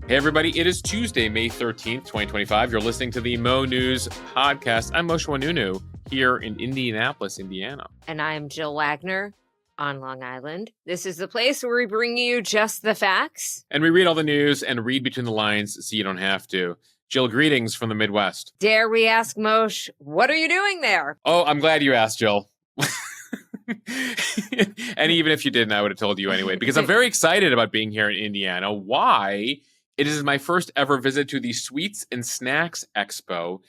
Hey, everybody. It is Tuesday, May 13th, 2025. You're listening to the Mo News podcast. I'm Moshe Wanunu here in Indianapolis, Indiana. And I'm Jill Wagner on Long Island. This is the place where we bring you just the facts. And we read all the news and read between the lines so you don't have to. Jill, greetings from the Midwest. Dare we ask Moshe, what are you doing there? Oh, I'm glad you asked, Jill. And even if you didn't, I would have told you anyway, because I'm very excited about being here in Indiana. Why? It is my first ever visit to the Sweets and Snacks Expo,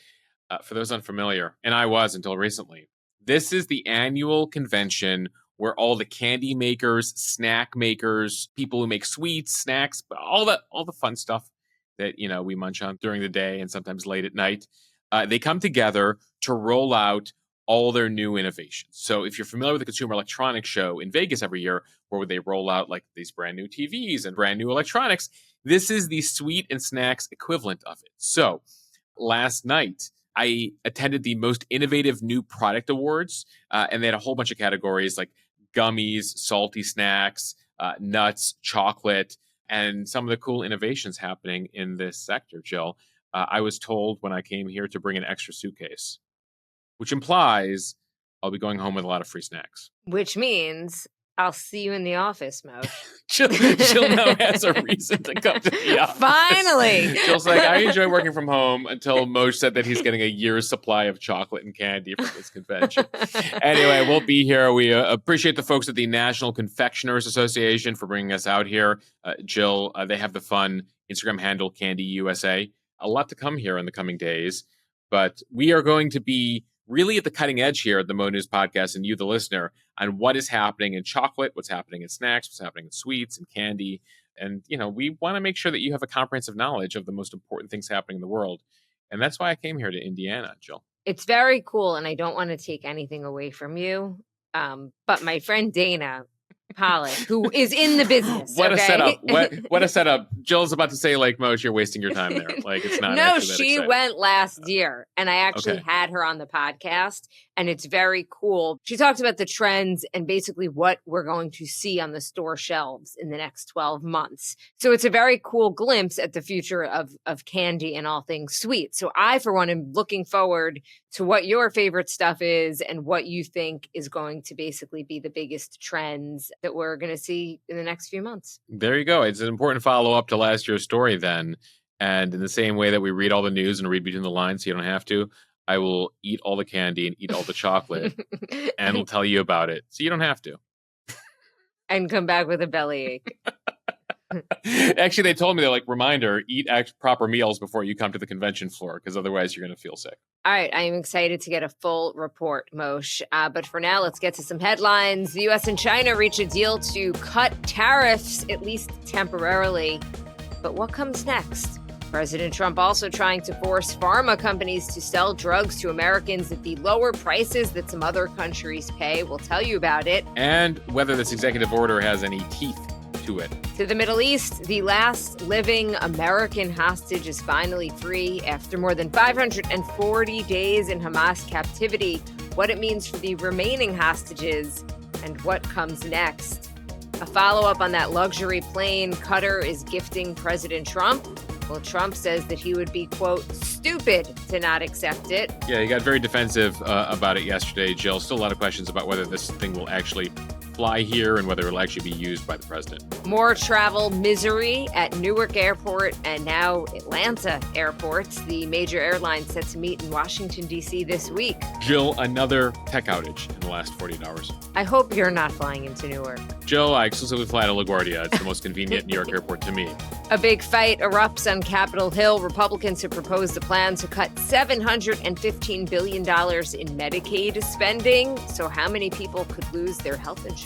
for those unfamiliar, and I was until recently. This is the annual convention where all the candy makers, snack makers, people who make sweets, snacks, all the fun stuff that, you know, we munch on during the day and sometimes late at night, they come together to roll out all their new innovations. So if you're familiar with the Consumer Electronics Show in Vegas every year, where they roll out like these brand new TVs and brand new electronics, this is the sweet and snacks equivalent of it. So last night, I attended the Most Innovative New Product Awards, and they had a whole bunch of categories like gummies, salty snacks, nuts, chocolate, and some of the cool innovations happening in this sector, Jill. I was told when I came here to bring an extra suitcase, which implies I'll be going home with a lot of free snacks. Which means I'll see you in the office, Mo. Jill now has a reason to come to the office. Finally! Jill's like, I enjoy working from home until Moshe said that he's getting a year's supply of chocolate and candy for this convention. Anyway, we'll be here. We appreciate the folks at the National Confectioners Association for bringing us out here. Jill, they have the fun Instagram handle Candy USA. A lot to come here in the coming days, but we are going to be really at the cutting edge here at the Mo News podcast and you, the listener, on what is happening in chocolate, what's happening in snacks, what's happening in sweets and candy. And, you know, we want to make sure that you have a comprehensive knowledge of the most important things happening in the world. And that's why I came here to Indiana, Jill. It's very cool, and I don't want to take anything away from you. But my friend Dana Pollock, who is in the business. What okay? a setup. What a setup. Jill's about to say, like, Moshe, you're wasting your time there. Like, it's not. No, she exciting. Went last year, and I actually had her on the podcast, and it's very cool. She talked about the trends and basically what we're going to see on the store shelves in the next 12 months. So it's a very cool glimpse at the future of candy and all things sweet. So I, for one, am looking forward to what your favorite stuff is and what you think is going to basically be the biggest trends that we're going to see in the next few months. There you go. It's an important follow-up to last year's story then. And in the same way that we read all the news and read between the lines so you don't have to, I will eat all the candy and eat all the chocolate and will tell you about it so you don't have to. And come back with a bellyache. Actually, they told me, they're like, reminder, eat proper meals before you come to the convention floor, because otherwise you're going to feel sick. All right, I am excited to get a full report, Moshe. But for now, let's get to some headlines. The U.S. and China reach a deal to cut tariffs, at least temporarily. But what comes next? President Trump also trying to force pharma companies to sell drugs to Americans at the lower prices that some other countries pay. We'll tell you about it. And whether this executive order has any teeth to it. To the Middle East, the last living American hostage is finally free after more than 540 days in Hamas captivity. What it means for the remaining hostages and what comes next. A follow-up on that luxury plane Qatar is gifting President Trump. Well, Trump says that he would be, quote, stupid to not accept it. Yeah, he got very defensive about it yesterday, Jill. Still a lot of questions about whether this thing will actually fly here and whether it will actually be used by the president. More travel misery at Newark Airport and now Atlanta airports. The major airlines set to meet in Washington, D.C. this week. Jill, another tech outage in the last 48 hours. I hope you're not flying into Newark. Jill, I exclusively fly to LaGuardia. It's the most convenient New York airport to me. A big fight erupts on Capitol Hill. Republicans have proposed a plan to cut $715 billion in Medicaid spending. So how many people could lose their health insurance?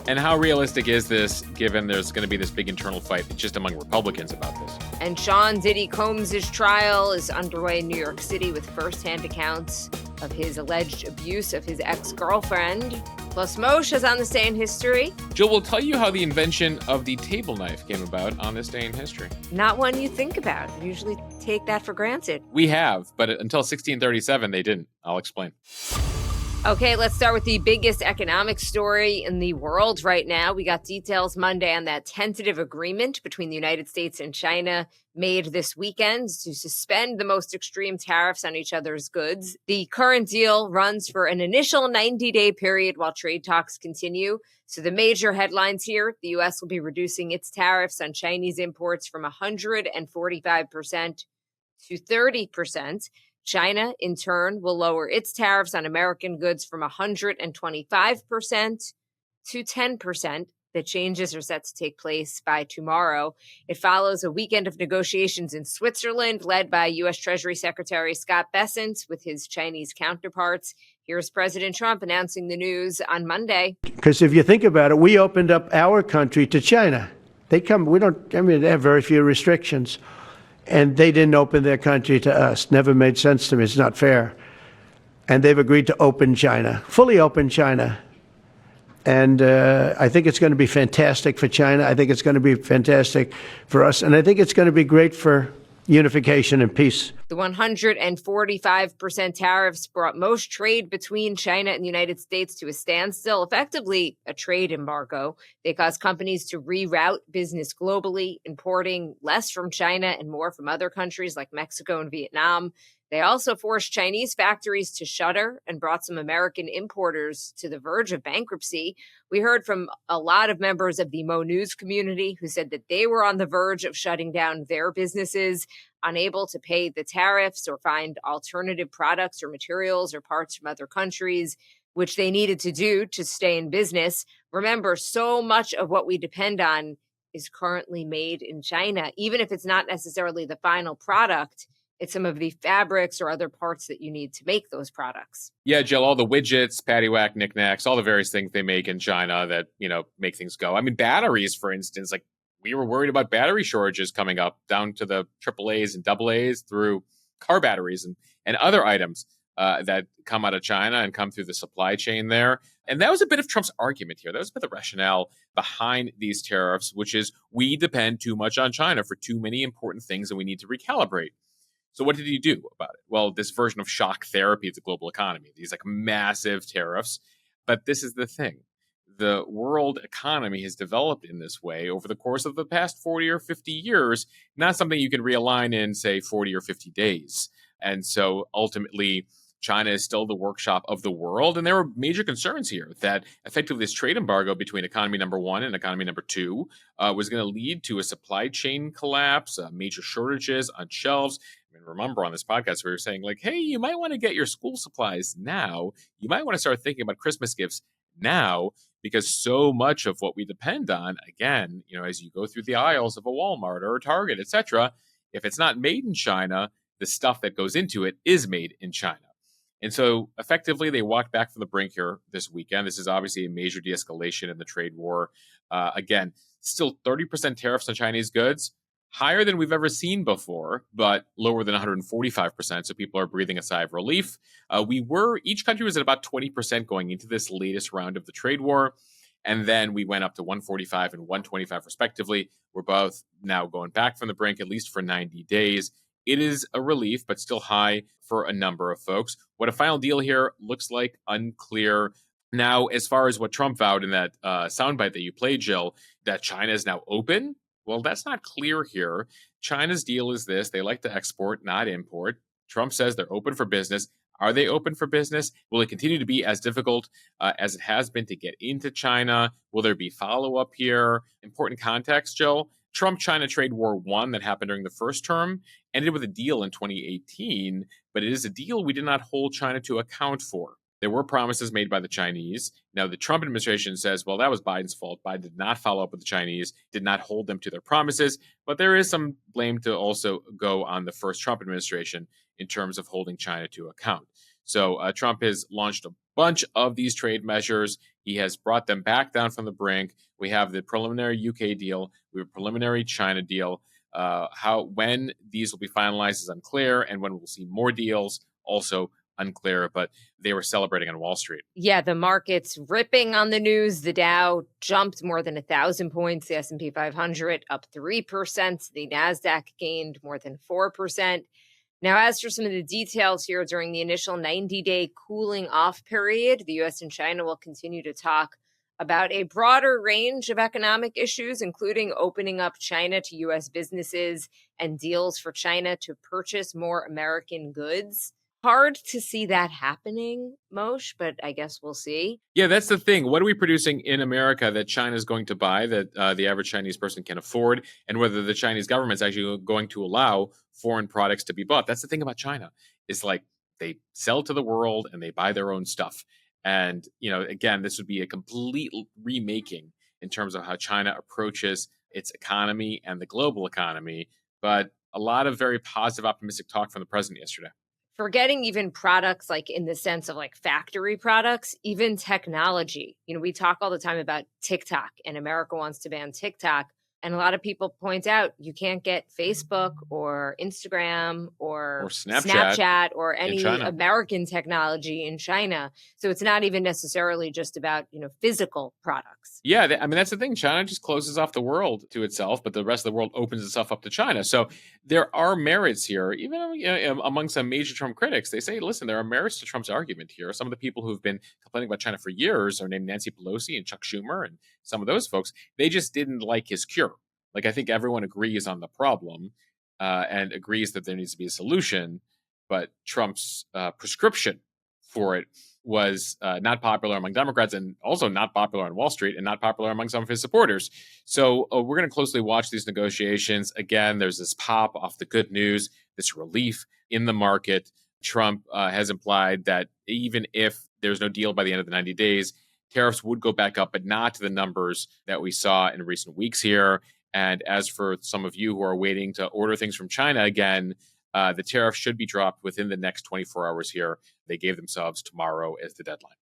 And how realistic is this, given there's going to be this big internal fight just among Republicans about this? And Sean Diddy Combs' trial is underway in New York City with firsthand accounts of his alleged abuse of his ex-girlfriend. Plus, Moshe is on this day in history. Jill will tell you how the invention of the table knife came about on this day in history. Not one you think about. You usually take that for granted. We have, but until 1637, they didn't. I'll explain. Okay, let's start with the biggest economic story in the world right now. We got details Monday on that tentative agreement between the United States and China made this weekend to suspend the most extreme tariffs on each other's goods. The current deal runs for an initial 90-day period while trade talks continue. So the major headlines here, the U.S. will be reducing its tariffs on Chinese imports from 145% to 30%. China, in turn, will lower its tariffs on American goods from 125% to 10%. The changes are set to take place by tomorrow. It follows a weekend of negotiations in Switzerland led by U.S. Treasury Secretary Scott Bessent with his Chinese counterparts. Here's President Trump announcing the news on Monday. Because if you think about it, we opened up our country to China. They have very few restrictions. And they didn't open their country to us. Never made sense to me. It's not fair. And they've agreed to open China, fully open China. And I think it's going to be fantastic for China. I think it's going to be fantastic for us. And I think it's going to be great for unification and peace. The 145% tariffs brought most trade between China and the United States to a standstill, effectively a trade embargo. They caused companies to reroute business globally, importing less from China and more from other countries like Mexico and Vietnam. They also forced Chinese factories to shutter and brought some American importers to the verge of bankruptcy. We heard from a lot of members of the Mo News community who said that they were on the verge of shutting down their businesses, unable to pay the tariffs or find alternative products or materials or parts from other countries, which they needed to do to stay in business. Remember, so much of what we depend on is currently made in China, even if it's not necessarily the final product. It's some of the fabrics or other parts that you need to make those products. Yeah, Jill, all the widgets, paddywhack, knickknacks, all the various things they make in China that, make things go. I mean, batteries, for instance, like we were worried about battery shortages coming up down to the AAAs and AAs through car batteries and other items that come out of China and come through the supply chain there. And that was a bit of Trump's argument here. That was a bit of the rationale behind these tariffs, which is we depend too much on China for too many important things and we need to recalibrate. So what did he do about it? Well, this version of shock therapy of the global economy, these like massive tariffs. But this is the thing. The world economy has developed in this way over the course of the past 40 or 50 years, not something you can realign in, say, 40 or 50 days. And so ultimately, China is still the workshop of the world. And there were major concerns here that effectively this trade embargo between economy number one and economy number two was going to lead to a supply chain collapse, major shortages on shelves. Remember on this podcast, we were saying like, hey, you might want to get your school supplies now. You might want to start thinking about Christmas gifts now, because so much of what we depend on, again, as you go through the aisles of a Walmart or a Target, etc., if it's not made in China, the stuff that goes into it is made in China. And so effectively, they walked back from the brink here this weekend. This is obviously a major de-escalation in the trade war. Again, still 30% tariffs on Chinese goods. Higher than we've ever seen before, but lower than 145%. So people are breathing a sigh of relief. Each country was at about 20% going into this latest round of the trade war. And then we went up to 145 and 125 respectively. We're both now going back from the brink, at least for 90 days. It is a relief, but still high for a number of folks. What a final deal here looks like, unclear. Now, as far as what Trump vowed in that soundbite that you played, Jill, that China is now open, well, that's not clear here. China's deal is this. They like to export, not import. Trump says they're open for business. Are they open for business? Will it continue to be as difficult as it has been to get into China? Will there be follow-up here? Important context, Jill. Trump-China trade war one that happened during the first term ended with a deal in 2018, but it is a deal we did not hold China to account for. There were promises made by the Chinese. Now, the Trump administration says, well, that was Biden's fault. Biden did not follow up with the Chinese, did not hold them to their promises. But there is some blame to also go on the first Trump administration in terms of holding China to account. So Trump has launched a bunch of these trade measures. He has brought them back down from the brink. We have the preliminary UK deal. We have a preliminary China deal. When these will be finalized is unclear, and when we'll see more deals also unclear, but they were celebrating on Wall Street. Yeah, the market's ripping on the news. The Dow jumped more than 1,000 points. The S&P 500 up 3%. The NASDAQ gained more than 4%. Now, as for some of the details here, during the initial 90-day cooling off period, the U.S. and China will continue to talk about a broader range of economic issues, including opening up China to U.S. businesses and deals for China to purchase more American goods. Hard to see that happening, Moshe, but I guess we'll see. Yeah, that's the thing. What are we producing in America that China is going to buy that the average Chinese person can afford, and whether the Chinese government is actually going to allow foreign products to be bought? That's the thing about China. It's like they sell to the world and they buy their own stuff. And, again, this would be a complete remaking in terms of how China approaches its economy and the global economy. But a lot of very positive, optimistic talk from the president yesterday. Forgetting even products like in the sense of like factory products, even technology. We talk all the time about TikTok, and America wants to ban TikTok. And a lot of people point out you can't get Facebook or Instagram or Snapchat or any American technology in China. So it's not even necessarily just about, physical products. Yeah, that's the thing. China just closes off the world to itself, but the rest of the world opens itself up to China. So there are merits here, even among some major Trump critics. They say, listen, there are merits to Trump's argument here. Some of the people who've been complaining about China for years are named Nancy Pelosi and Chuck Schumer and some of those folks. They just didn't like his cure. I think everyone agrees on the problem and agrees that there needs to be a solution, but Trump's prescription for it was not popular among Democrats and also not popular on Wall Street and not popular among some of his supporters. So we're going to closely watch these negotiations. Again, there's this pop off the good news, this relief in the market. Trump has implied that even if there's no deal by the end of the 90 days, tariffs would go back up, but not to the numbers that we saw in recent weeks here. And as for some of you who are waiting to order things from China again, the tariff should be dropped within the next 24 hours here. They gave themselves tomorrow as the deadline.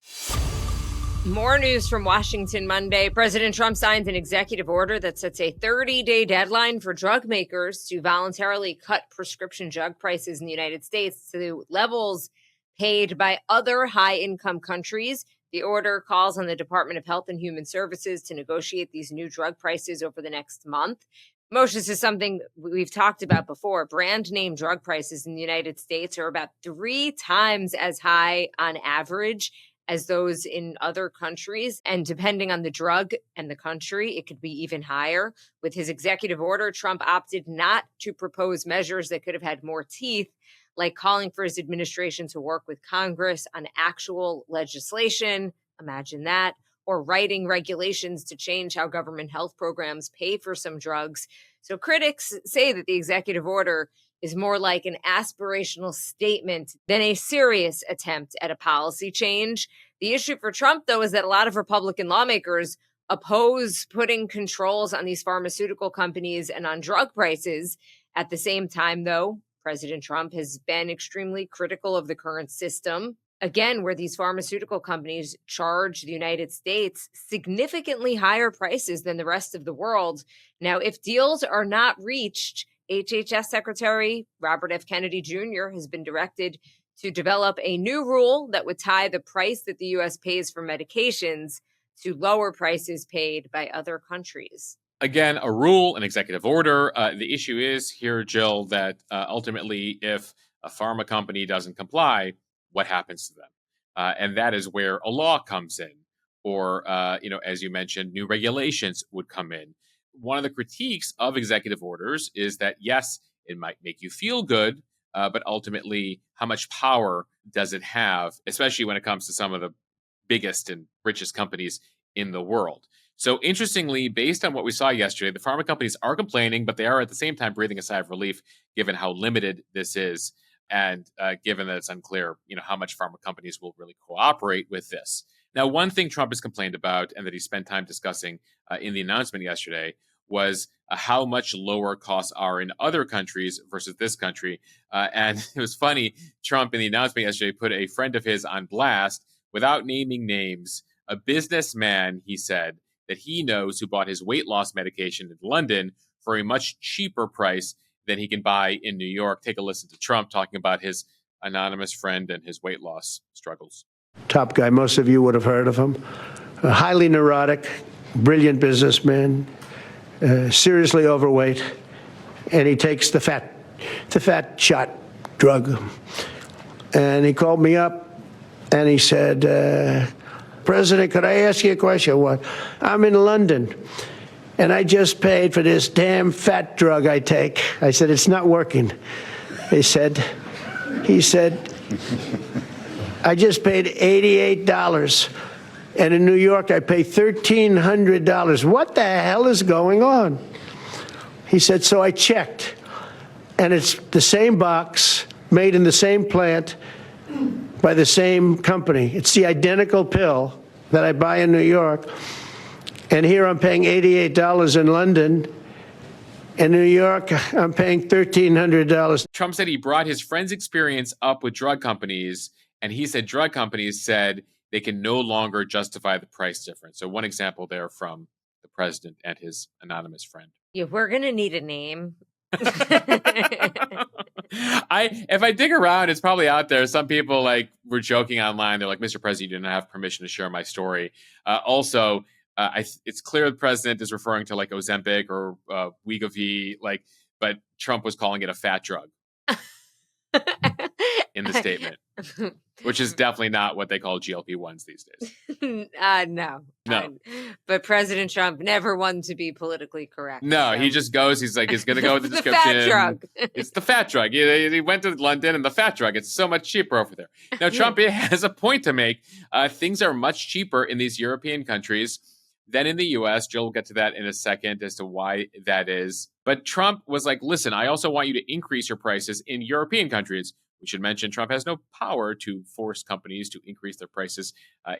More news from Washington Monday. President Trump signed an executive order that sets a 30-day deadline for drug makers to voluntarily cut prescription drug prices in the United States to levels paid by other high-income countries. The order calls on the Department of Health and Human Services to negotiate these new drug prices over the next month. Moshe, this is something we've talked about before. Brand name drug prices in the United States are about 3 times as high on average as those in other countries. And depending on the drug and the country, it could be even higher. With his executive order, Trump opted not to propose measures that could have had more teeth, like calling for his administration to work with Congress on actual legislation, imagine that, or writing regulations to change how government health programs pay for some drugs. So critics say that the executive order is more like an aspirational statement than a serious attempt at a policy change. The issue for Trump, though, is that a lot of Republican lawmakers oppose putting controls on these pharmaceutical companies and on drug prices. At the same time, though, President Trump has been extremely critical of the current system, again, where these pharmaceutical companies charge the United States significantly higher prices than the rest of the world. Now, if deals are not reached, HHS Secretary Robert F. Kennedy Jr. has been directed to develop a new rule that would tie the price that the U.S. pays for medications to lower prices paid by other countries. Again, a rule, an executive order. The issue is here, Jill, that ultimately, if a pharma company doesn't comply, what happens to them? And that is where a law comes in, or, as you mentioned, new regulations would come in. One of the critiques of executive orders is that, yes, it might make you feel good, but ultimately, how much power does it have, especially when it comes to some of the biggest and richest companies in the world? So interestingly, based on what we saw yesterday, the pharma companies are complaining, but they are at the same time breathing a sigh of relief, given how limited this is, and given that it's unclear, how much pharma companies will really cooperate with this. Now, one thing Trump has complained about, and that he spent time discussing in the announcement yesterday, was how much lower costs are in other countries versus this country. And it was funny, Trump in the announcement yesterday put a friend of his on blast without naming names, a businessman, he said, that he knows who bought his weight loss medication in London for a much cheaper price than he can buy in New York. Take a listen to Trump talking about his anonymous friend and his weight loss struggles. Top guy, most of you would have heard of him. A highly neurotic, brilliant businessman, seriously overweight, and he takes the fat shot drug. And he called me up and he said, President, could I ask you a question? What? I'm in London and I just paid for this damn fat drug I take. I said, it's not working. He said, I just paid $88. And in New York, I pay $1,300. What the hell is going on? He said, so I checked. And it's the same box, made in the same plant, by the same company. It's the identical pill that I buy in New York. And here I'm paying $88 in London. In New York, I'm paying $1,300. Trump said he brought his friend's experience up with drug companies, and he said drug companies said they can no longer justify the price difference. So one example there from the president and his anonymous friend. Yeah, we're going to need a name. If I dig around, it's probably out there. Some people were joking online. They're like, Mr. President, you didn't have permission to share my story. It's clear the president is referring to Ozempic or Wegovy, but Trump was calling it a fat drug in the statement, which is definitely not what they call GLP-1s these days. No. No. But President Trump never wanted to be politically correct. No, so. He just goes, he's going to go with the The description. fat drug. It's the fat drug. He went to London and the fat drug. It's so much cheaper over there. Now, Trump has a point to make. Things are much cheaper in these European countries than in the U.S. Jill will get to that in a second as to why that is. But Trump was like, listen, I also want you to increase your prices in European countries. We should mention Trump has no power to force companies to increase their prices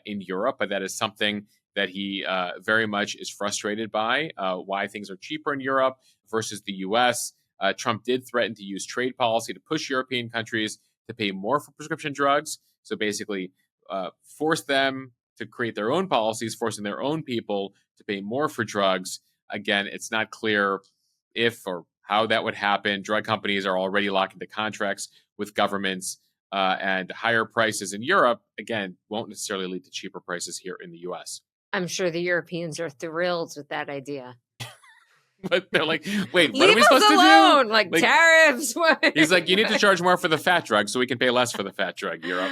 in Europe, but that is something that he very much is frustrated by, why things are cheaper in Europe versus the U.S. Trump did threaten to use trade policy to push European countries to pay more for prescription drugs. So basically force them to create their own policies, forcing their own people to pay more for drugs. Again, it's not clear if or how that would happen. Drug companies are already locked into contracts with governments, and higher prices in Europe, again, won't necessarily lead to cheaper prices here in the U.S. I'm sure the Europeans are thrilled with that idea. But they're like, wait, what Leave are we us supposed alone. to do? Like tariffs. He's like, you need to charge more for the fat drug so we can pay less for the fat drug, Europe.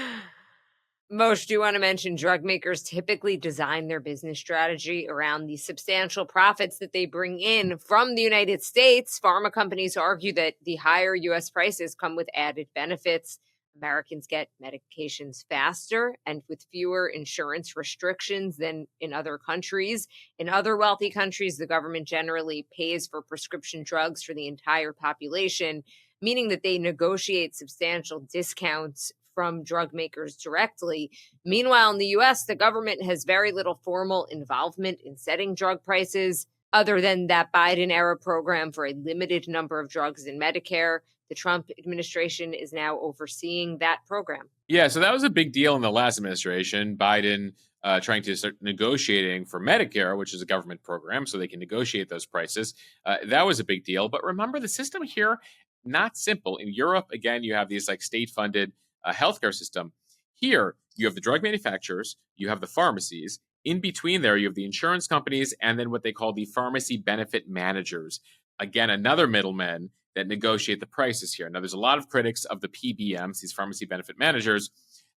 Moshe, do you want to mention drug makers typically design their business strategy around the substantial profits that they bring in from the United States? Pharma companies argue that the higher U.S. prices come with added benefits. Americans get medications faster and with fewer insurance restrictions than in other countries. In other wealthy countries, the government generally pays for prescription drugs for the entire population, meaning that they negotiate substantial discounts from drug makers directly. Meanwhile, in the U.S., the government has very little formal involvement in setting drug prices, other than that Biden-era program for a limited number of drugs in Medicare. The Trump administration is now overseeing that program. Yeah, so that was a big deal in the last administration. Biden trying to start negotiating for Medicare, which is a government program, so they can negotiate those prices. That was a big deal. But remember, the system here, not simple. In Europe, again, you have these state-funded healthcare system. Here, you have the drug manufacturers, you have the pharmacies. In between there, you have the insurance companies, and then what they call the pharmacy benefit managers. Again, another middleman that negotiate the prices here. Now, there's a lot of critics of the PBMs, these pharmacy benefit managers.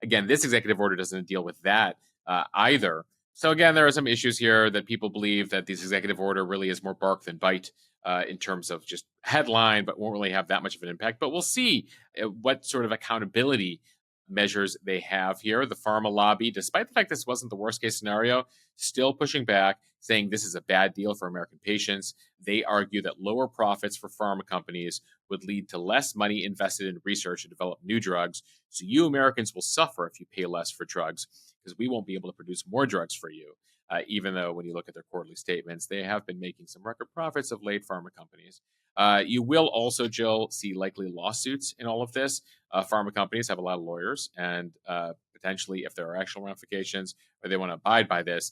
Again, this executive order doesn't deal with that either. So again, there are some issues here that people believe that this executive order really is more bark than bite in terms of just headline, but won't really have that much of an impact. But we'll see what sort of accountability measures they have here. The pharma lobby, despite the fact this wasn't the worst case scenario, still pushing back, saying this is a bad deal for American patients. They argue that lower profits for pharma companies would lead to less money invested in research to develop new drugs. So you Americans will suffer if you pay less for drugs because we won't be able to produce more drugs for you. Even though when you look at their quarterly statements, they have been making some record profits of late, pharma companies. You will also, Jill, see likely lawsuits in all of this. Pharma companies have a lot of lawyers, and potentially if there are actual ramifications or they want to abide by this,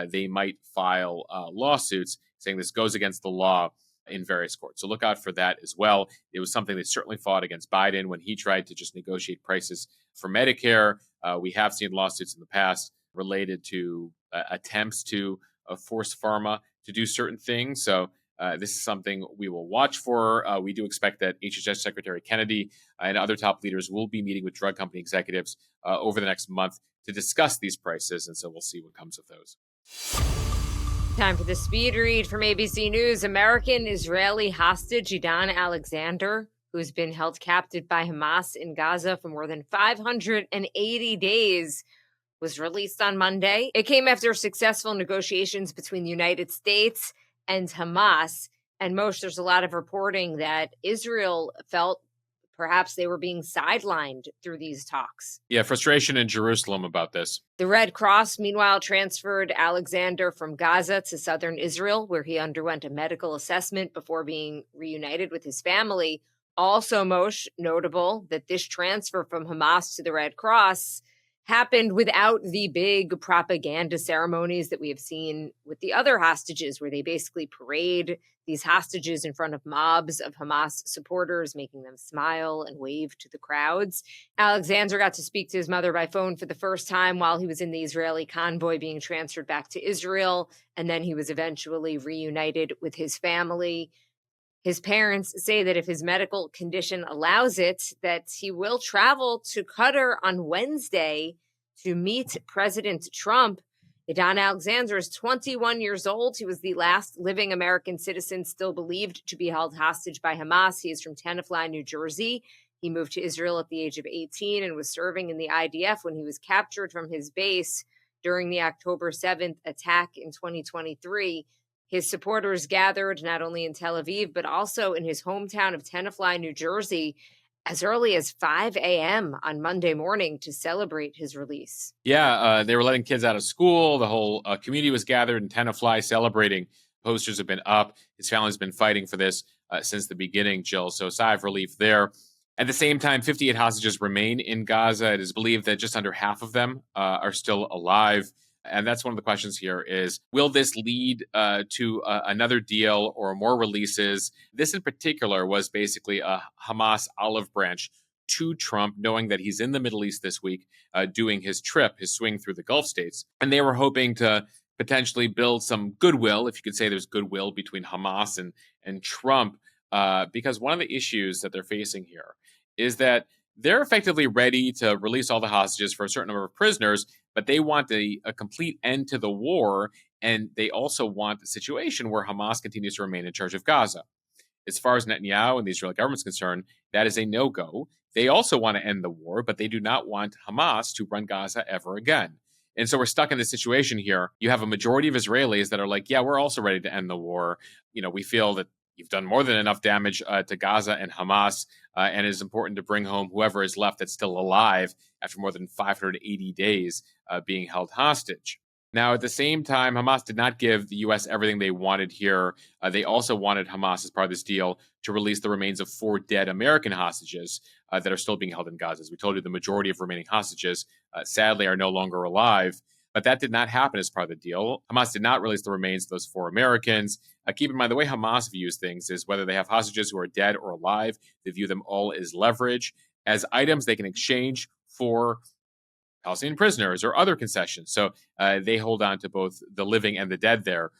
they might file lawsuits saying this goes against the law in various courts. So look out for that as well. It was something they certainly fought against Biden when he tried to just negotiate prices for Medicare. We have seen lawsuits in the past related to attempts to force pharma to do certain things. So This is something we will watch for. We do expect that HHS Secretary Kennedy and other top leaders will be meeting with drug company executives over the next month to discuss these prices. And so we'll see what comes of those. Time for the speed read from ABC News. American-Israeli hostage Idan Alexander, who's been held captive by Hamas in Gaza for more than 580 days, was released on Monday. It came after successful negotiations between the United States and Hamas. And there's a lot of reporting that Israel felt perhaps they were being sidelined through these talks. Yeah, frustration in Jerusalem about this. The Red Cross, meanwhile, transferred Alexander from Gaza to southern Israel, where he underwent a medical assessment before being reunited with his family. Also most notable that this transfer from Hamas to the Red Cross happened without the big propaganda ceremonies that we have seen with the other hostages, where they basically parade these hostages in front of mobs of Hamas supporters, making them smile and wave to the crowds. Alexander got to speak to his mother by phone for the first time while he was in the Israeli convoy being transferred back to Israel, and then he was eventually reunited with his family. His parents say that if his medical condition allows it, that he will travel to Qatar on Wednesday to meet President Trump. Idan Alexander is 21 years old. He was the last living American citizen still believed to be held hostage by Hamas. He is from Tenafly, New Jersey. He moved to Israel at the age of 18 and was serving in the IDF when he was captured from his base during the October 7th attack in 2023. His supporters gathered not only in Tel Aviv, but also in his hometown of Tenafly, New Jersey, as early as 5 a.m. on Monday morning to celebrate his release. Yeah, they were letting kids out of school. The whole community was gathered in Tenafly celebrating. Posters have been up. His family's been fighting for this since the beginning, Jill. So sigh of relief there. At the same time, 58 hostages remain in Gaza. It is believed that just under half of them are still alive. And that's one of the questions here is, will this lead to another deal or more releases? This in particular was basically a Hamas olive branch to Trump, knowing that he's in the Middle East this week doing his trip, his swing through the Gulf states. And they were hoping to potentially build some goodwill, if you could say there's goodwill between Hamas and Trump, because one of the issues that they're facing here is that they're effectively ready to release all the hostages for a certain number of prisoners, but they want a complete end to the war, and they also want a situation where Hamas continues to remain in charge of Gaza. As far as Netanyahu and the Israeli government is concerned, that is a no-go. They also want to end the war, but they do not want Hamas to run Gaza ever again. And so we're stuck in this situation here. You have a majority of Israelis that are like, yeah, we're also ready to end the war. You know, we feel that you've done more than enough damage to Gaza and Hamas, and it is important to bring home whoever is left that's still alive after more than 580 days being held hostage. Now, at the same time, Hamas did not give the U.S. everything they wanted here. They also wanted Hamas, as part of this deal, to release the remains of 4 dead American hostages that are still being held in Gaza. As we told you, the majority of remaining hostages, sadly, are no longer alive. But that did not happen as part of the deal. Hamas did not release the remains of those 4 Americans. Keep in mind, the way Hamas views things is whether they have hostages who are dead or alive, they view them all as leverage, as items they can exchange for Palestinian prisoners or other concessions. So they hold on to both the living and the dead there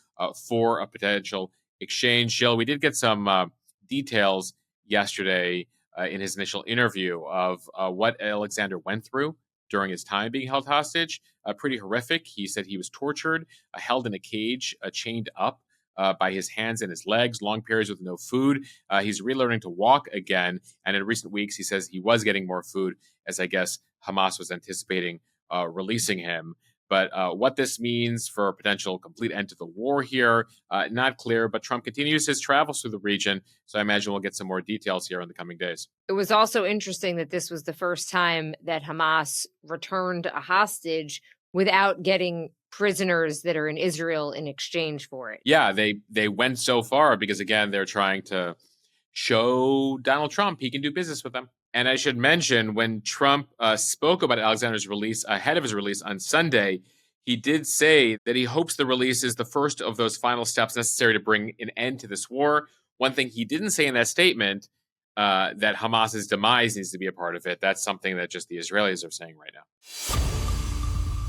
for a potential exchange. Jill, we did get some details yesterday in his initial interview of what Alexander went through during his time being held hostage. Pretty horrific. He said he was tortured, held in a cage, chained up by his hands and his legs, long periods with no food. He's relearning to walk again. And in recent weeks, he says he was getting more food, as I guess Hamas was anticipating releasing him. But what this means for a potential complete end to the war here, not clear. But Trump continues his travels through the region. So I imagine we'll get some more details here in the coming days. It was also interesting that this was the first time that Hamas returned a hostage without getting prisoners that are in Israel in exchange for it. Yeah, they went so far because, again, they're trying to show Donald Trump he can do business with them. And I should mention, when Trump spoke about Alexander's release ahead of his release on Sunday, he did say that he hopes the release is the first of those final steps necessary to bring an end to this war. One thing he didn't say in that statement, that Hamas's demise needs to be a part of it. That's something that just the Israelis are saying right now.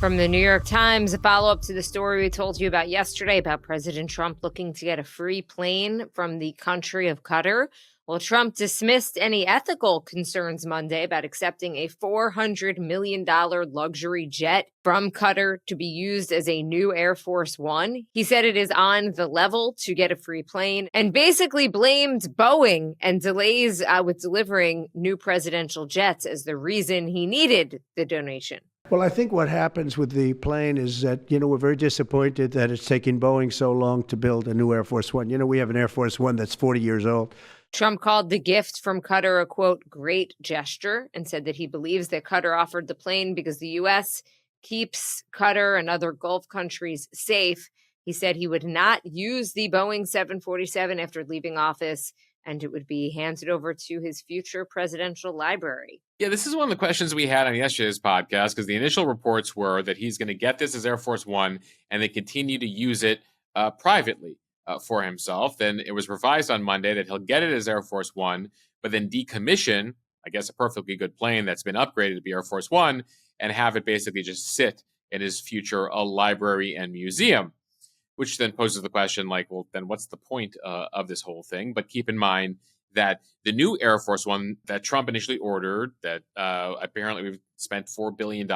From the New York Times, a follow-up to the story we told you about yesterday about President Trump looking to get a free plane from the country of Qatar. Well, Trump dismissed any ethical concerns Monday about accepting a $400 million luxury jet from Qatar to be used as a new Air Force One. He said it is on the level to get a free plane and basically blamed Boeing and delays with delivering new presidential jets as the reason he needed the donation. Well, I think what happens with the plane is that, we're very disappointed that it's taking Boeing so long to build a new Air Force One. We have an Air Force One that's 40 years old. Trump called the gift from Qatar a, quote, great gesture and said that he believes that Qatar offered the plane because the U.S. keeps Qatar and other Gulf countries safe. He said he would not use the Boeing 747 after leaving office, and it would be handed over to his future presidential library. Yeah, this is one of the questions we had on yesterday's podcast, because the initial reports were that he's going to get this as Air Force One and they continue to use it privately for himself. Then it was revised on Monday that he'll get it as Air Force One, but then decommission, I guess, a perfectly good plane that's been upgraded to be Air Force One, and have it basically just sit in his future library and museum, which then poses the question, well, then what's the point of this whole thing? But keep in mind that the new Air Force One that Trump initially ordered, that apparently we've spent $4 billion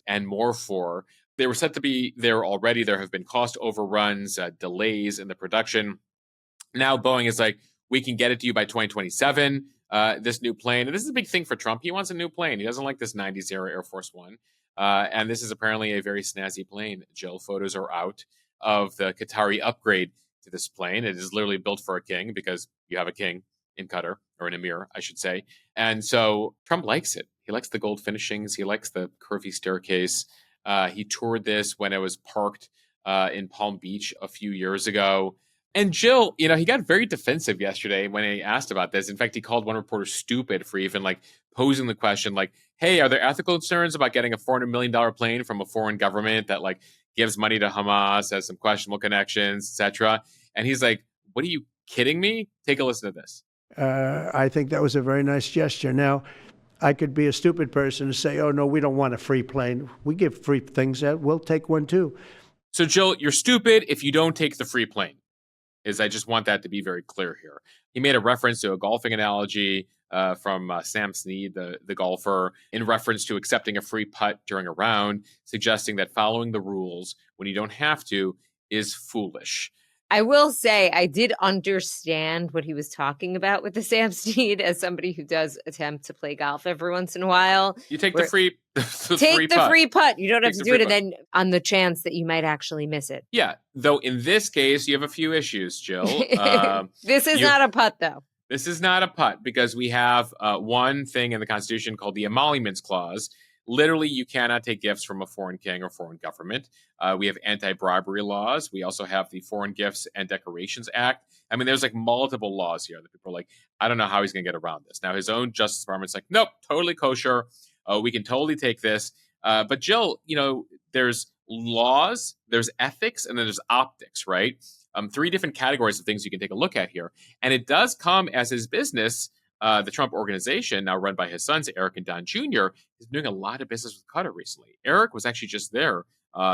and more for, they were set to be there already. There have been cost overruns, delays in the production. Now Boeing is like, we can get it to you by 2027, this new plane. And this is a big thing for Trump. He wants a new plane. He doesn't like this 90s era Air Force One. And this is apparently a very snazzy plane. Jill, photos are out of the Qatari upgrade to this plane. It is literally built for a king, because you have a king in Qatar, or an emir, I should say. And so Trump likes it. He likes the gold finishings. He likes the curvy staircase. He toured this when it was parked in Palm Beach a few years ago. And Jill, he got very defensive yesterday when he asked about this. In fact, he called one reporter stupid for even posing the question, hey, are there ethical concerns about getting a $400 million plane from a foreign government that gives money to Hamas, has some questionable connections, etc.? And he's like, what are you kidding me? Take a listen to this. I think that was a very nice gesture. Now, I could be a stupid person and say, oh, no, we don't want a free plane. We give free things out. We'll take one, too. So, Jill, you're stupid if you don't take the free plane. I just want that to be very clear here. He made a reference to a golfing analogy from Sam Snead, the golfer, in reference to accepting a free putt during a round, suggesting that following the rules when you don't have to is foolish. I will say I did understand what he was talking about with the Sam Snead, as somebody who does attempt to play golf every once in a while. You take the free free putt. You don't have to do it, and then on the chance that you might actually miss it. Yeah, though in this case, you have a few issues, Jill. This is not a putt, though. This is not a putt, because we have one thing in the Constitution called the Emoluments Clause. Literally, you cannot take gifts from a foreign king or foreign government. We have anti-bribery laws. We also have the Foreign Gifts and Decorations Act. I mean, there's multiple laws here that people are I don't know how he's going to get around this. Now, his own Justice Department's nope, totally kosher. We can totally take this. But Jill, there's laws, there's ethics, and then there's optics, right? Three different categories of things you can take a look at here. And it does come as his business. The Trump organization, now run by his sons, Eric and Don Jr., is doing a lot of business with Qatar recently. Eric was actually just there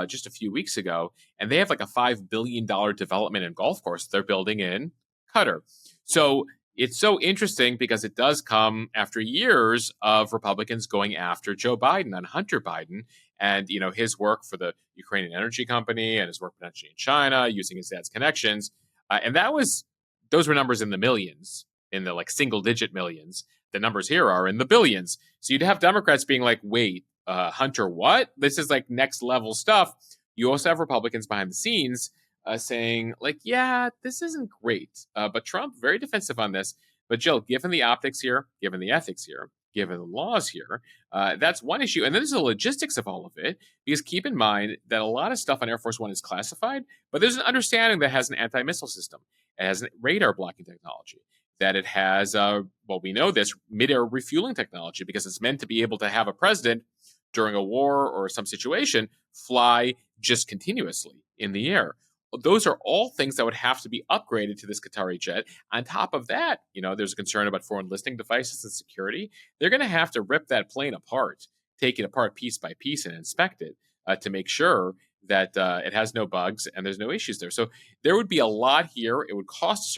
just a few weeks ago, and they have a $5 billion development and golf course they're building in Qatar. So it's so interesting because it does come after years of Republicans going after Joe Biden on Hunter Biden and, his work for the Ukrainian energy company and his work potentially in China, using his dad's connections. And those were numbers in the millions. In the single digit millions. The numbers here are in the billions. So you'd have Democrats being wait, Hunter, what? This is next level stuff. You also have Republicans behind the scenes saying yeah, this isn't great. But Trump, very defensive on this. But Jill, given the optics here, given the ethics here, given the laws here, that's one issue. And then there's the logistics of all of it, because keep in mind that a lot of stuff on Air Force One is classified, but there's an understanding that it has an anti-missile system. It has a radar blocking technology. That it has, we know this, mid-air refueling technology, because it's meant to be able to have a president during a war or some situation fly just continuously in the air. Those are all things that would have to be upgraded to this Qatari jet. On top of that, there's a concern about foreign listening devices and security. They're going to have to rip that plane apart, take it apart piece by piece and inspect it. to make sure that it has no bugs and there's no issues there. So there would be a lot here. It would cost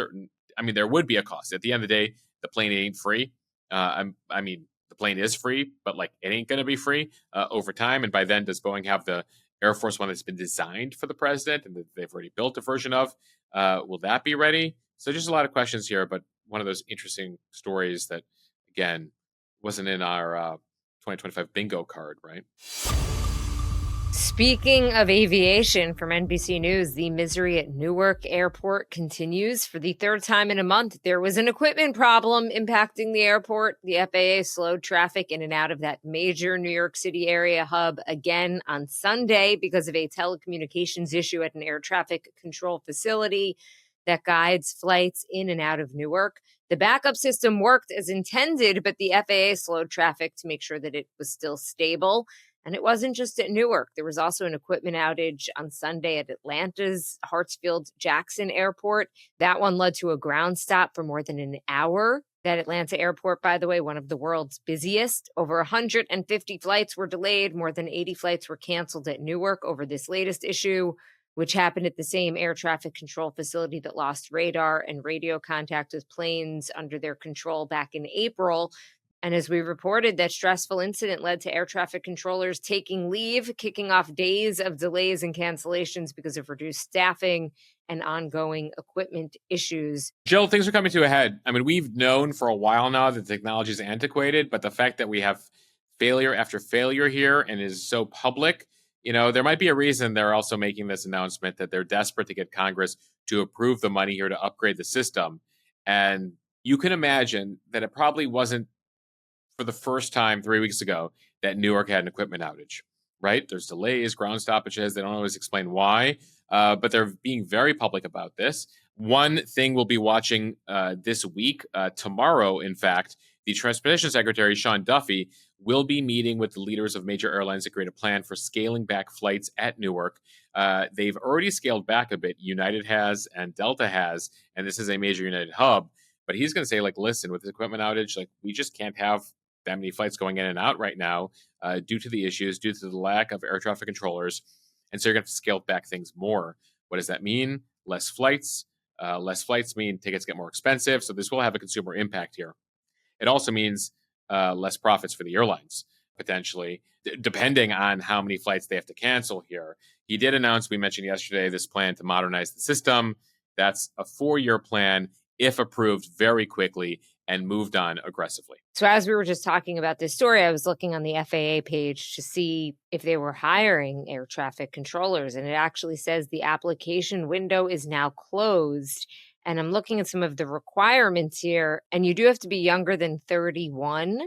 there would be a cost. At the end of the day, the plane ain't free. The plane is free, but it ain't going to be free over time. And by then, does Boeing have the Air Force One that's been designed for the president and that they've already built a version of? Will that be ready? So just a lot of questions here, but one of those interesting stories that, again, wasn't in our 2025 bingo card, right? Speaking of aviation, from NBC News, the misery at Newark Airport continues. For the third time in a month, there was an equipment problem impacting the airport. The FAA slowed traffic in and out of that major New York City area hub again on Sunday because of a telecommunications issue at an air traffic control facility that guides flights in and out of Newark. The backup system worked as intended, but the FAA slowed traffic to make sure that it was still stable. And it wasn't just at Newark. There was also an equipment outage on Sunday at Atlanta's Hartsfield-Jackson Airport. That one led to a ground stop for more than an hour. That Atlanta airport, by the way, one of the world's busiest. Over 150 flights were delayed. More than 80 flights were canceled at Newark over this latest issue, which happened at the same air traffic control facility that lost radar and radio contact with planes under their control back in April. And as we reported, that stressful incident led to air traffic controllers taking leave, kicking off days of delays and cancellations because of reduced staffing and ongoing equipment issues. Jill, things are coming to a head. We've known for a while now that technology is antiquated, but the fact that we have failure after failure here and is so public, there might be a reason they're also making this announcement that they're desperate to get Congress to approve the money here to upgrade the system. And you can imagine that it probably wasn't for the first time 3 weeks ago that Newark had an equipment outage, right? There's delays, ground stoppages. They don't always explain why, but they're being very public about this. One thing we'll be watching this week, tomorrow, in fact, the Transportation Secretary, Sean Duffy, will be meeting with the leaders of major airlines to create a plan for scaling back flights at Newark. They've already scaled back a bit. United has and Delta has, and this is a major United hub. But he's going to say, listen, with this equipment outage, we just can't have that many flights going in and out right now due to the issues, due to the lack of air traffic controllers. And so you're going to have to scale back things more. What does that mean? Less flights. Less flights mean tickets get more expensive. So this will have a consumer impact here. It also means less profits for the airlines, potentially, depending on how many flights they have to cancel here. He did announce, we mentioned yesterday, this plan to modernize the system. That's a 4-year plan, if approved very quickly and moved on aggressively. So as we were just talking about this story, I was looking on the FAA page to see if they were hiring air traffic controllers. And it actually says the application window is now closed. And I'm looking at some of the requirements here, and you do have to be younger than 31.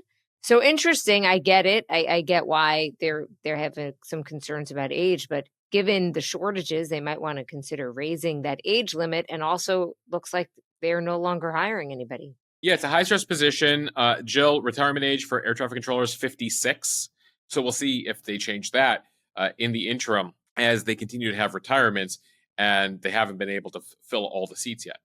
So interesting. I get it. I get why they're having some concerns about age, but given the shortages, they might want to consider raising that age limit. And also looks like they're no longer hiring anybody. Yeah, it's a high-stress position. Jill, retirement age for air traffic controllers, 56. So we'll see if they change that in the interim as they continue to have retirements, and they haven't been able to fill all the seats yet.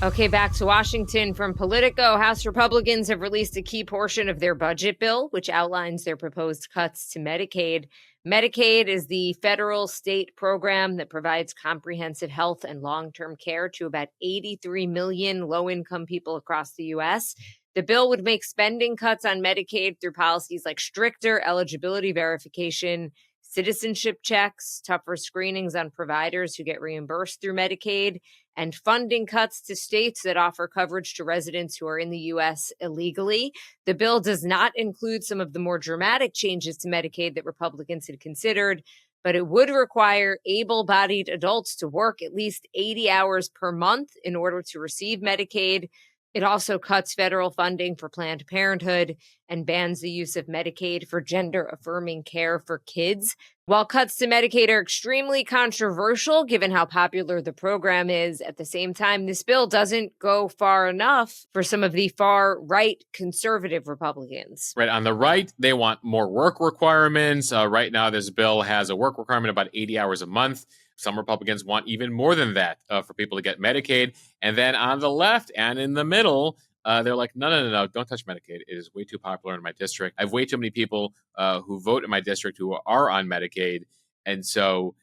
Okay, back to Washington from Politico. House Republicans have released a key portion of their budget bill, which outlines their proposed cuts to Medicaid. Medicaid is the federal state program that provides comprehensive health and long-term care to about 83 million low-income people across the U.S. The bill would make spending cuts on Medicaid through policies like stricter eligibility verification, citizenship checks, tougher screenings on providers who get reimbursed through Medicaid, and funding cuts to states that offer coverage to residents who are in the U.S. illegally. The bill does not include some of the more dramatic changes to Medicaid that Republicans had considered, but it would require able-bodied adults to work at least 80 hours per month in order to receive Medicaid. It also cuts federal funding for Planned Parenthood and bans the use of Medicaid for gender-affirming care for kids. While cuts to Medicaid are extremely controversial, given how popular the program is, at the same time, this bill doesn't go far enough for some of the far-right conservative Republicans. Right. On the right, they want more work requirements. Right now, this bill has a work requirement of about 80 hours a month. Some Republicans want even more than that for people to get Medicaid. And then on the left and in the middle, They're like, no, don't touch Medicaid. It is way too popular in my district. I have way too many people who vote in my district who are on Medicaid. And so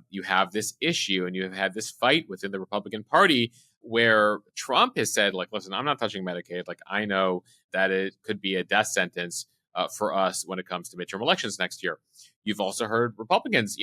you have this issue and you have had this fight within the Republican Party where Trump has said, like, listen, I'm not touching Medicaid. Like, I know that it could be a death sentence for us when it comes to midterm elections next year. You've also heard Republicans,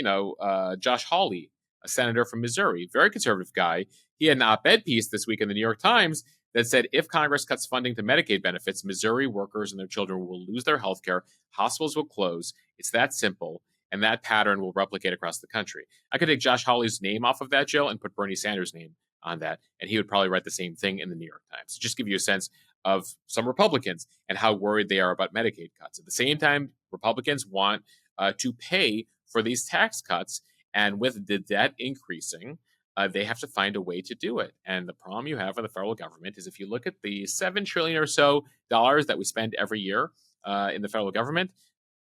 Josh Hawley, a senator from Missouri, very conservative guy. He had an op-ed piece this week in the New York Times that said if Congress cuts funding to Medicaid benefits, Missouri workers and their children will lose their health care, hospitals will close. It's that simple, and that pattern will replicate across the country. I could take Josh Hawley's name off of that, Jill, and put Bernie Sanders' name on that, and he would probably write the same thing in the New York Times. So just give you a sense of some Republicans and how worried they are about Medicaid cuts. At the same time, Republicans want to pay for these tax cuts, and with the debt increasing, they have to find a way to do it. And the problem you have in the federal government is if you look at the $7 trillion or so that we spend every year in the federal government,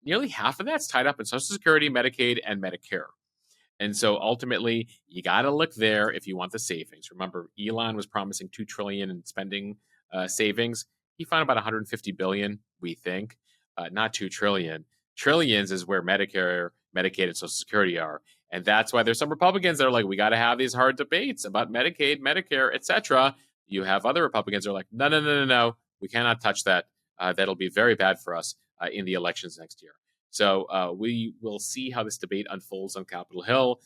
nearly half of that's tied up in Social Security, Medicaid, and Medicare. And so ultimately, you got to look there if you want the savings. Remember, Elon was promising $2 trillion in spending savings. He found about $150 billion, we think, not $2 trillion. Trillions is where Medicare, Medicaid, and Social Security are. And that's why there's some Republicans that are like, we got to have these hard debates about Medicaid, Medicare, etc. You have other Republicans that are like, no, we cannot touch that. That'll be very bad for us in the elections next year. So we will see how this debate unfolds on Capitol Hill.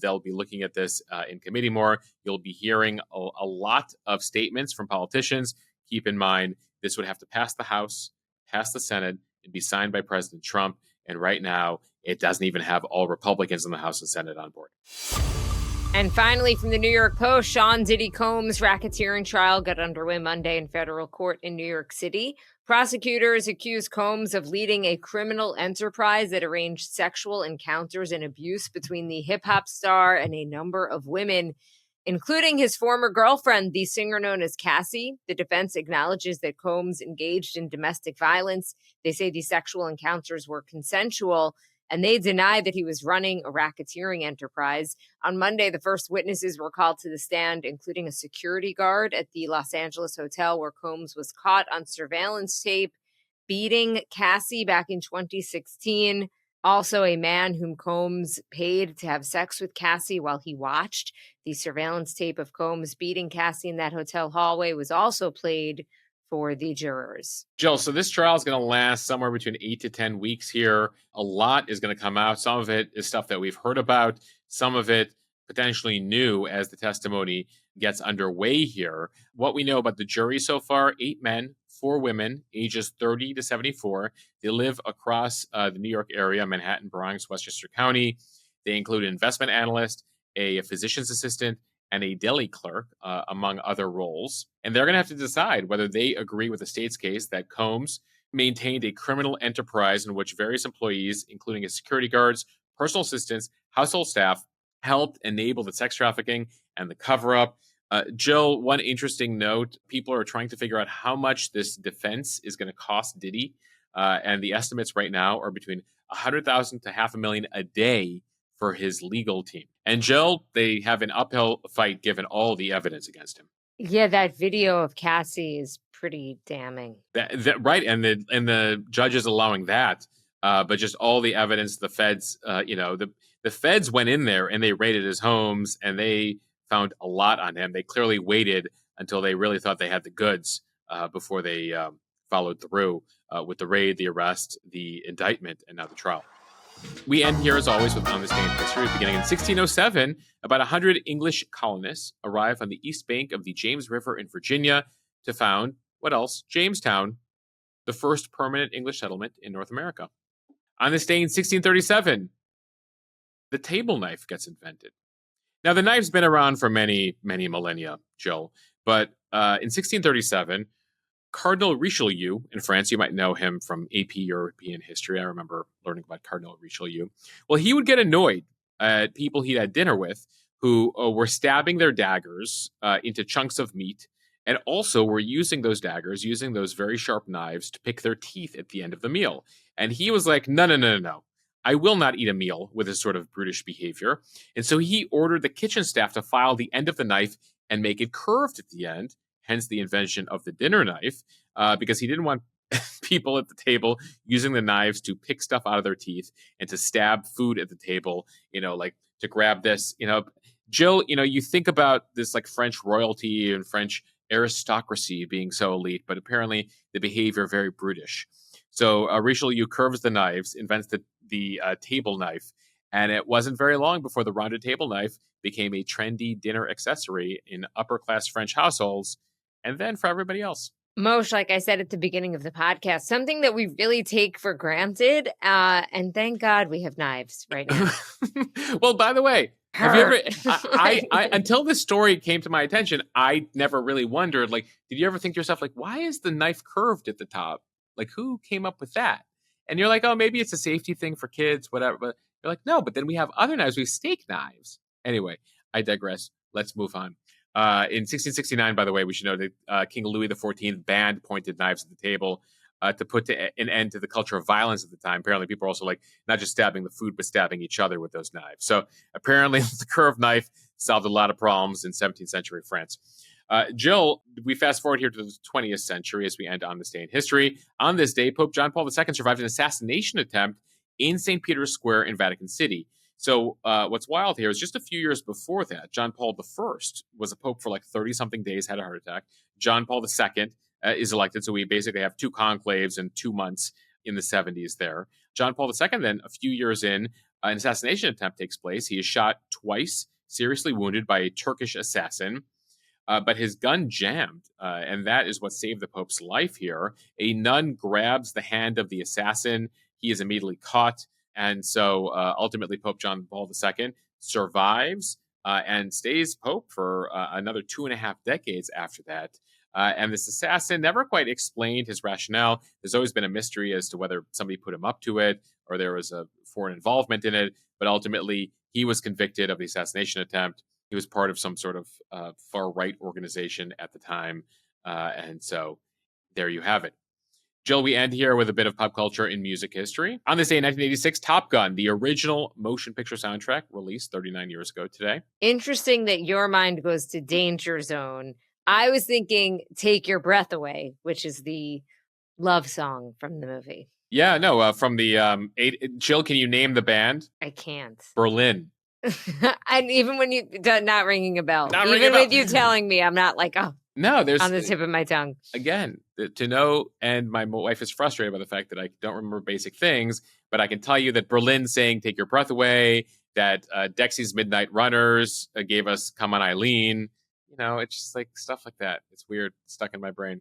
They'll be looking at this in committee more. You'll be hearing a lot of statements from politicians. Keep in mind, this would have to pass the House, pass the Senate, and be signed by President Trump. And right now, it doesn't even have all Republicans in the House and Senate on board. And finally, from the New York Post, Sean Diddy Combs' racketeering trial got underway Monday in federal court in New York City. Prosecutors accused Combs of leading a criminal enterprise that arranged sexual encounters and abuse between the hip-hop star and a number of women, including his former girlfriend, the singer known as Cassie. The defense acknowledges that Combs engaged in domestic violence. They say the sexual encounters were consensual, and they deny that he was running a racketeering enterprise. On Monday, the first witnesses were called to the stand, including a security guard at the Los Angeles hotel where Combs was caught on surveillance tape beating Cassie back in 2016. Also, a man whom Combs paid to have sex with Cassie while he watched. The surveillance tape of Combs beating Cassie in that hotel hallway was also played for the jurors. Jill, so this trial is going to last somewhere between 8 to 10 weeks here. A lot is going to come out. Some of it is stuff that we've heard about. Some of it potentially new as the testimony gets underway here. What we know about the jury so far, 8 men, 4 women, ages 30 to 74. They live across the New York area, Manhattan, Bronx, Westchester County. They include an investment analyst, a physician's assistant, and a deli clerk, among other roles. And they're going to have to decide whether they agree with the state's case that Combs maintained a criminal enterprise in which various employees, including his security guards, personal assistants, household staff, helped enable the sex trafficking and the cover-up. Jill, one interesting note, people are trying to figure out how much this defense is going to cost Diddy. And the estimates right now are between $100,000 to $500,000 a day for his legal team. And Jill, they have an uphill fight given all the evidence against him. Yeah, that video of Cassie is pretty damning. Right, and the judge is allowing that, but just all the evidence, the feds, the feds went in there and they raided his homes and they found a lot on him. They clearly waited until they really thought they had the goods before they followed through with the raid, the arrest, the indictment, and now the trial. We end here, as always, with On This Day in History. Beginning in 1607, about 100 English colonists arrive on the east bank of the James River in Virginia to found, what else? Jamestown, the first permanent English settlement in North America. On this day in 1637, the table knife gets invented. Now, the knife's been around for many, many millennia, Jill, but in 1637, Cardinal Richelieu in France, you might know him from AP European history. I remember learning about Cardinal Richelieu. Well, he would get annoyed at people he'd had dinner with who were stabbing their daggers into chunks of meat and also were using those daggers, using those very sharp knives to pick their teeth at the end of the meal. And he was like, no. I will not eat a meal with this sort of brutish behavior. And so he ordered the kitchen staff to file the end of the knife and make it curved at the end, hence the invention of the dinner knife, because he didn't want people at the table using the knives to pick stuff out of their teeth and to stab food at the table, like to grab this, Jill, you think about this like French royalty and French aristocracy being so elite, but apparently the behavior very brutish. So Richelieu curves the knives, invents the table knife, and it wasn't very long before the rounded table knife became a trendy dinner accessory in upper-class French households, and then for everybody else. Moshe, like I said at the beginning of the podcast, something that we really take for granted, and thank God we have knives right now. Well, by the way, have you ever? I until this story came to my attention, I never really wondered. Like, did you ever think to yourself, like, why is the knife curved at the top? Like, who came up with that? And you're like, oh, maybe it's a safety thing for kids, whatever. But you're like, no. But then we have other knives. We have steak knives. Anyway, I digress. Let's move on. In 1669, by the way, we should know that King Louis XIV banned pointed knives at the table to put an end to the culture of violence at the time. Apparently, people are also like not just stabbing the food, but stabbing each other with those knives. So apparently, the curved knife solved a lot of problems in 17th century France. Jill, we fast forward here to the 20th century as we end On This Day in History. On this day, Pope John Paul II survived an assassination attempt in St. Peter's Square in Vatican City. So what's wild here is just a few years before that, John Paul I was a pope for like 30-something days, had a heart attack. John Paul II is elected, so we basically have 2 conclaves in 2 months in the 70s there. John Paul II then, a few years in, an assassination attempt takes place. He is shot twice, seriously wounded by a Turkish assassin. But his gun jammed, and that is what saved the Pope's life here. A nun grabs the hand of the assassin. He is immediately caught. And so ultimately, Pope John Paul II survives and stays Pope for another 2.5 decades after that. And this assassin never quite explained his rationale. There's always been a mystery as to whether somebody put him up to it or there was a foreign involvement in it. But ultimately, he was convicted of the assassination attempt. He was part of some sort of far-right organization at the time. And so there you have it. Jill, we end here with a bit of pop culture in music history. On this day in 1986, Top Gun, the original motion picture soundtrack, released 39 years ago today. Interesting that your mind goes to Danger Zone. I was thinking Take Your Breath Away, which is the love song from the movie. Yeah, no, from the... Jill, can you name the band? I can't. Berlin. And even when you... Not ringing a bell. Not even with you telling me, I'm not like, oh. No, there's on the tip of my tongue. Again, to know, and my wife is frustrated by the fact that I don't remember basic things, but I can tell you that Berlin sang Take Your Breath Away, that Dexy's Midnight Runners gave us Come On Eileen. It's just like stuff like that. It's weird, stuck in my brain.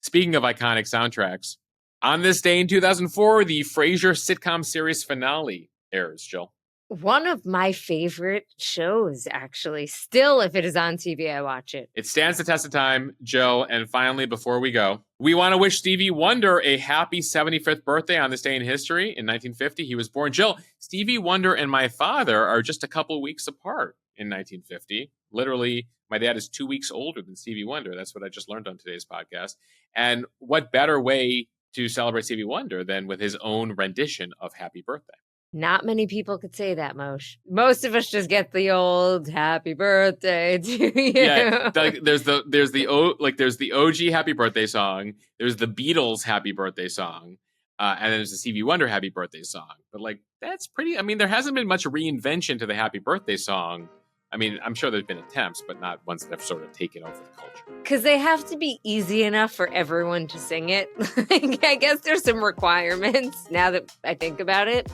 Speaking of iconic soundtracks, on this day in 2004, the Frasier sitcom series finale airs, Jill. One of my favorite shows, actually. Still, if it is on TV, I watch it. It stands the test of time, Jill. And finally, before we go, we want to wish Stevie Wonder a happy 75th birthday on this day in history. In 1950, he was born. Jill, Stevie Wonder and my father are just a couple weeks apart in 1950. Literally, my dad is 2 weeks older than Stevie Wonder. That's what I just learned on today's podcast. And what better way to celebrate Stevie Wonder than with his own rendition of Happy Birthday? Not many people could say that, Moshe. Most of us just get the old "Happy Birthday" to you. Yeah, there's the OG Happy Birthday song. There's the Beatles Happy Birthday song, and then there's the Stevie Wonder Happy Birthday song. But that's pretty. I mean, there hasn't been much reinvention to the Happy Birthday song. I mean, I'm sure there's been attempts, but not ones that have sort of taken over the culture. Because they have to be easy enough for everyone to sing it. I guess there's some requirements now that I think about it.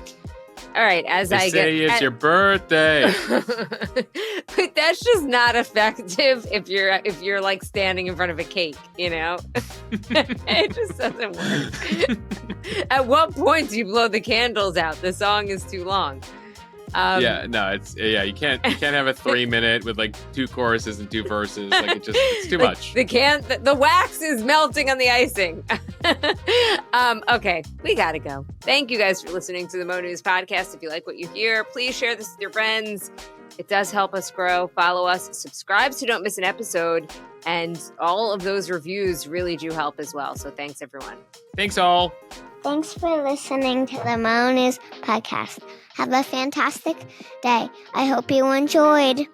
All right, it's your birthday. But that's just not effective if you're like standing in front of a cake, It just doesn't work. At what point do you blow the candles out? The song is too long. You can't have a 3-minute with 2 choruses and 2 verses. It's too much. The wax is melting on the icing. Okay, we gotta go. Thank you guys for listening to the Mo News podcast. If you like what you hear, please share this with your friends. It does help us grow. Follow us, subscribe so you don't miss an episode, and all of those reviews really do help as well. So thanks, everyone. Thanks, all. Thanks for listening to the Mo News podcast. Have a fantastic day. I hope you enjoyed.